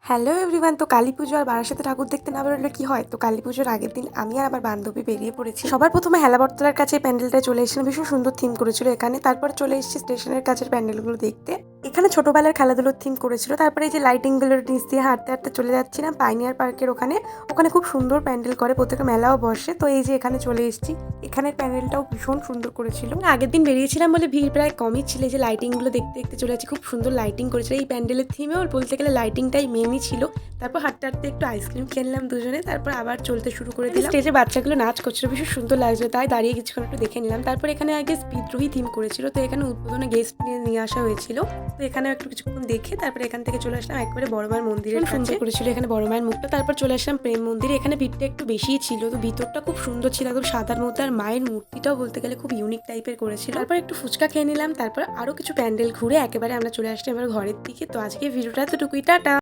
Hello everyone. তো কালী পুজো আর বারাসাতে ঠাকুর দেখতে না বেরোলে কি হয়? তো কালী পুজোর আগের দিন আমি আর আমার বান্ধবী বেরিয়ে পড়েছি। সবার প্রথমে হেলাবরতলার কাছে প্যান্ডেলটায় চলে এসেছিলাম, ভীষণ সুন্দর থিম করেছিল এখানে। তারপর চলে এসেছি স্টেশনের কাছের প্যান্ডেলগুলো দেখতে। এখানে ছোটবেলার খেলাধুলোর থিম করেছিল। তারপরে এই যে লাইটিংগুলোর নিচ দিয়ে হাঁটতে হাঁটতে চলে যাচ্ছিলাম পাইনিয়ার পার্কের ওখানে। ওখানে খুব সুন্দর প্যান্ডেল করে, প্রত্যেকটা মেলাও বসে। তো এই যে এখানে চলে এসেছি, এখানের প্যান্ডেলটাও ভীষণ সুন্দর করেছিল। আগের দিন বেরিয়েছিলাম বলে ভিড় প্রায় কমই ছিল। এই যে লাইটিংগুলো দেখতে দেখতে চলে যাচ্ছি, খুব সুন্দর লাইটিং করেছিল। এই প্যান্ডেলের থিমেও বলতে গেলে লাইটিংটাই মেনই ছিল। তারপর হাঁটতে হাঁটতে একটু আইসক্রিম খেলাম দুজনে, তারপর আবার চলতে শুরু করে দিলাম। স্টেজে বাচ্চাগুলো নাচ করছিল, ভীষণ সুন্দর লাগছিল, তাই দাঁড়িয়ে কিছুক্ষণ একটু দেখে নিলাম। তারপর এখানে আগে বিদ্রোহী থিম করেছিল, তো এখানে উদ্বোধনে গেস্ট নিয়ে আসা হয়েছিল। তো এখানে একটু কিছুক্ষণ দেখে তারপরে এখান থেকে চলে আসলাম একবারে বড় মায়ের মন্দিরের কাছে। সুন্দর করেছিল এখানে বড় মায়ের মুখটা। তারপর চলে আসলাম প্রেম মন্দিরে। এখানে ভিড়টা একটু বেশিই ছিল, তো ভিতরটা খুব সুন্দর ছিল, একদম সাদার মধ্যে। আর মায়ের মূর্তিটাও বলতে গেলে খুব ইউনিক টাইপের করেছিল। তারপর একটু ফুচকা খেয়ে নিলাম, তারপর আরো কিছু প্যান্ডেল ঘুরে একেবারে আমরা চলে আসলাম এবার ঘরের দিকে। তো আজকে ভিডিওটা এতটুকুই, টাটা।